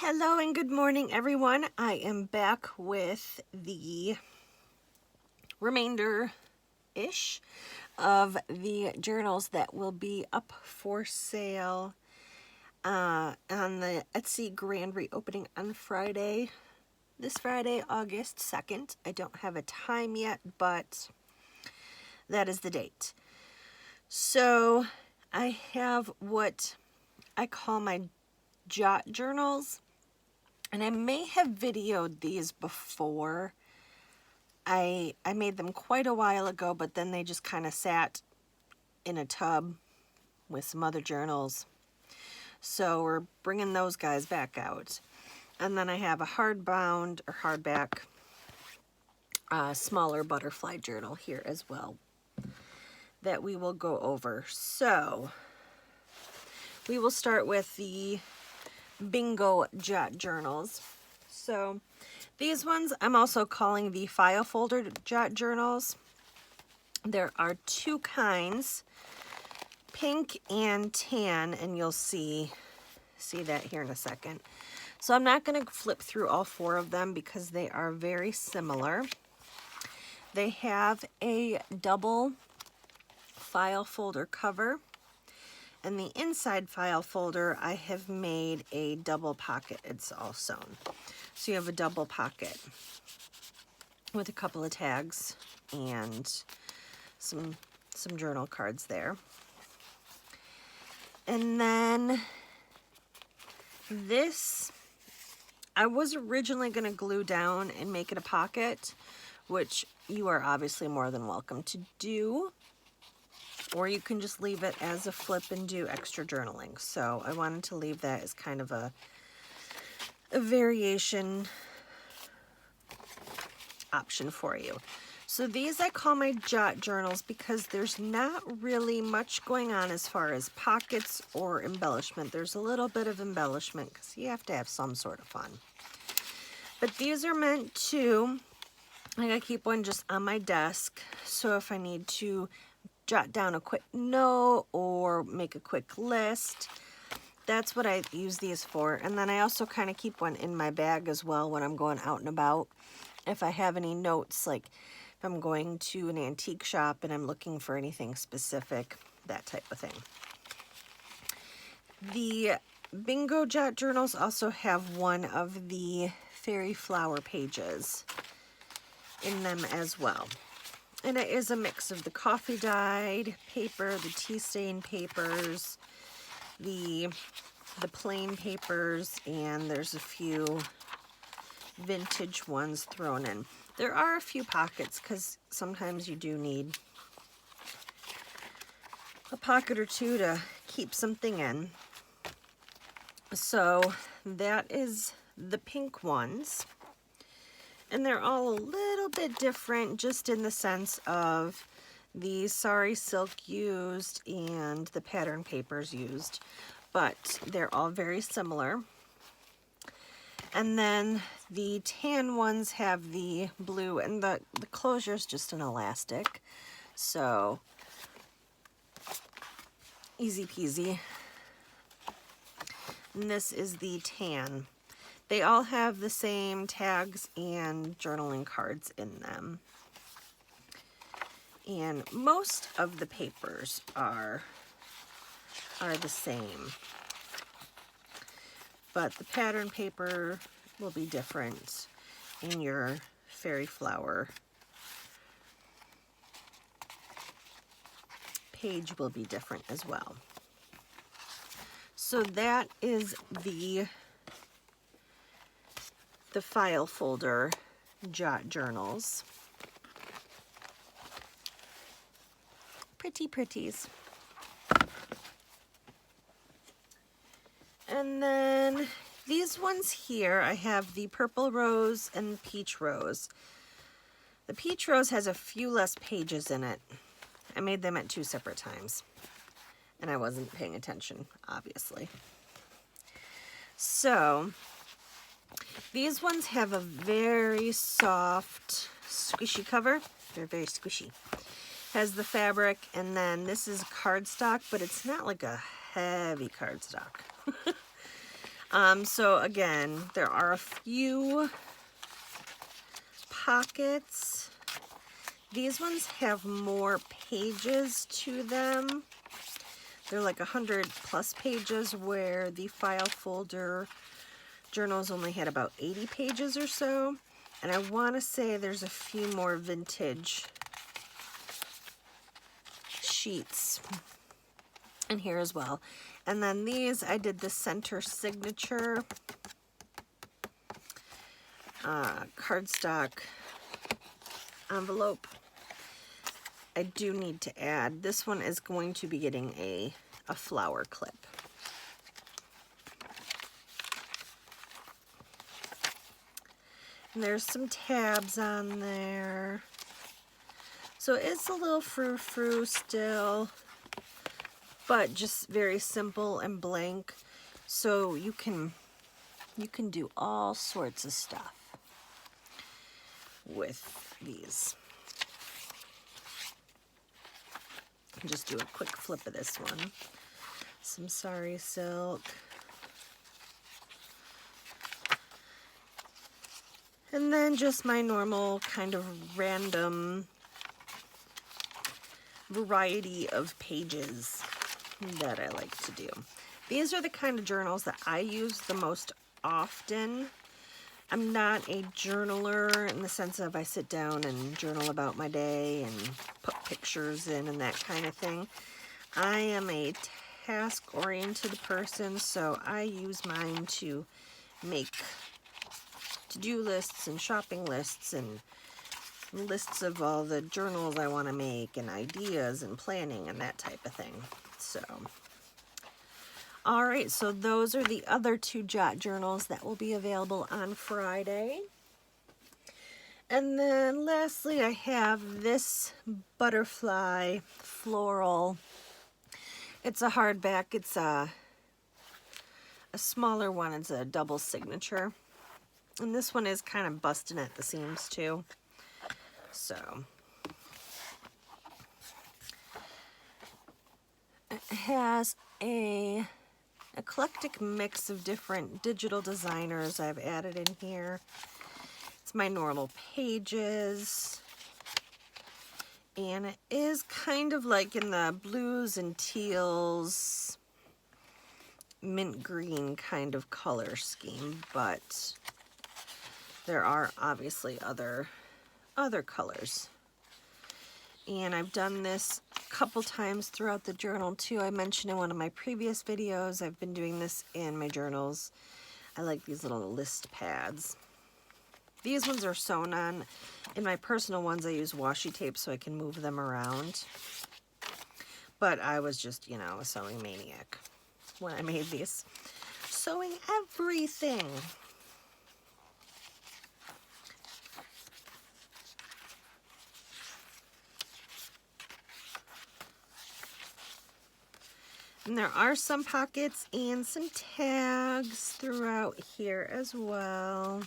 Hello and good morning, everyone. I am back with the remainder-ish of the journals that will be up for sale on the Etsy grand reopening on Friday. This Friday, August 2nd. I don't have a time yet, but that is the date. So I have what I call my jot journals. And I may have videoed these before. I made them quite a while ago, but then they just kind of sat in a tub with some other journals. So we're bringing those guys back out. And then I have a hardbound or hardback smaller butterfly journal here as well that we will go over. So we will start with the Bingo Jot journals. So these ones I'm also calling the file folder jot journals. There are two kinds, pink and tan, and you'll see that here in a second. So I'm not going to flip through all four of them because they are very similar. They have a double file folder cover. And the inside file folder, I have made a double pocket. It's all sewn. So you have a double pocket with a couple of tags and some journal cards there. And then this, I was originally going to glue down and make it a pocket, which you are obviously more than welcome to do. Or you can just leave it as a flip and do extra journaling. So I wanted to leave that as kind of a variation option for you. So these I call my jot journals because there's not really much going on as far as pockets or embellishment. There's a little bit of embellishment because you have to have some sort of fun. But these are meant to, I gotta keep one just on my desk. So if I need to jot down a quick note or make a quick list, that's what I use these for. And then I also kind of keep one in my bag as well when I'm going out and about. If I have any notes, like if I'm going to an antique shop and I'm looking for anything specific, that type of thing. The Bingo Jot journals also have one of the fairy flower pages in them as well. And it is a mix of the coffee dyed paper, the tea stain papers, the plain papers, and there's a few vintage ones thrown in. There are a few pockets because sometimes you do need a pocket or two to keep something in. So that is the pink ones. And they're all a little bit different just in the sense of the sari silk used and the pattern papers used, but they're all very similar. And then the tan ones have the blue, and the closure is just an elastic, so easy peasy. And this is the tan. They all have the same tags and journaling cards in them. And most of the papers are the same. But the pattern paper will be different in your fairy flower page will be different as well. So that is the file folder jot journals. Pretty pretties. And then these ones here, I have the purple rose and peach rose. The peach rose has a few less pages in it. I made them at 2 separate times, and I wasn't paying attention, obviously. So these ones have a very soft, squishy cover. They're very squishy. Has the fabric, and then this is cardstock, but it's not like a heavy cardstock. So again, there are a few pockets. These ones have more pages to them. They're like 100+ pages, where the file folder journals only had about 80 pages or so. And I want to say there's a few more vintage sheets in here as well. And then these, I did the center signature cardstock envelope. I do need to add, this one is going to be getting a flower clip. And there's some tabs on there. So it's a little frou-frou still, but just very simple and blank. So you can do all sorts of stuff with these. Just do a quick flip of this one. Some sari silk. And then just my normal kind of random variety of pages that I like to do. These are the kind of journals that I use the most often. I'm not a journaler in the sense of I sit down and journal about my day and put pictures in and that kind of thing. I am a task-oriented person, so I use mine to make to-do lists and shopping lists and lists of all the journals I want to make and ideas and planning and that type of thing. So, all right, so those are the other 2 jot journals that will be available on Friday. And then lastly, I have this butterfly floral. It's a hardback. It's a smaller one. It's a double signature. And this one is kind of busting at the seams too. So it has a eclectic mix of different digital designers I've added in here. It's my normal pages. And it is kind of like in the blues and teals, mint green kind of color scheme, but there are obviously other colors. And I've done this a couple times throughout the journal too. I mentioned in one of my previous videos, I've been doing this in my journals. I like these little list pads. These ones are sewn on. In my personal ones, I use washi tape so I can move them around. But I was just, you know, a sewing maniac when I made these. Sewing everything. And there are some pockets and some tags throughout here as well.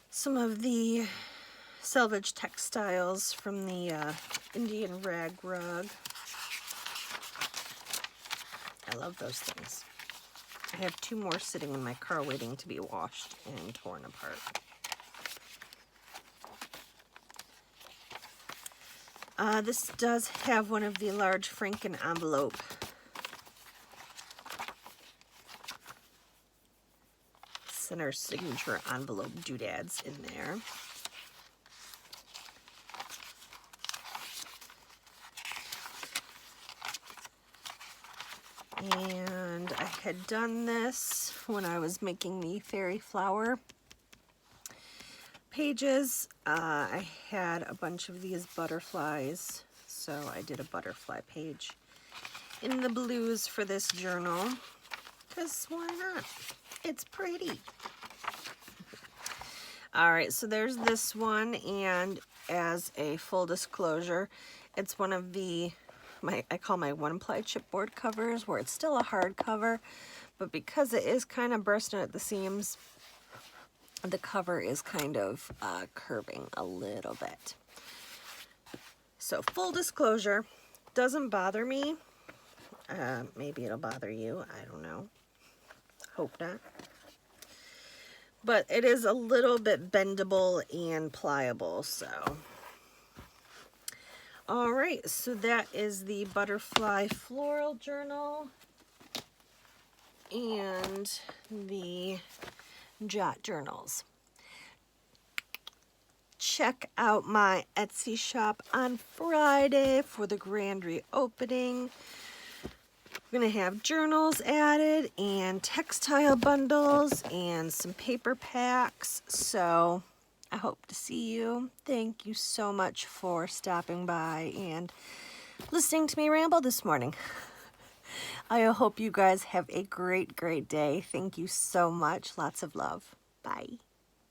Some of the selvage textiles from the Indian rag rug. I love those things. I have 2 more sitting in my car waiting to be washed and torn apart. This does have one of the large Franken envelope center signature envelope doodads in there. And I had done this when I was making the fairy flower pages. I had a bunch of these butterflies, so I did a butterfly page in the blues for this journal, because why not? It's pretty. All right, so there's this one, and as a full disclosure, it's one of the, I call my one-ply chipboard covers, where it's still a hard cover, but because it is kind of bursting at the seams, the cover is kind of curving a little bit. So full disclosure, doesn't bother me. Maybe it'll bother you, I don't know. Hope not. But it is a little bit bendable and pliable, so. All right, so that is the Butterfly Floral Journal and the Jot Journals. Check out my Etsy shop on Friday for the grand reopening. We're going to have journals added and textile bundles and some paper packs. So I hope to see you. Thank you so much for stopping by and listening to me ramble this morning. I hope you guys have a great, great day. Thank you so much. Lots of love. Bye.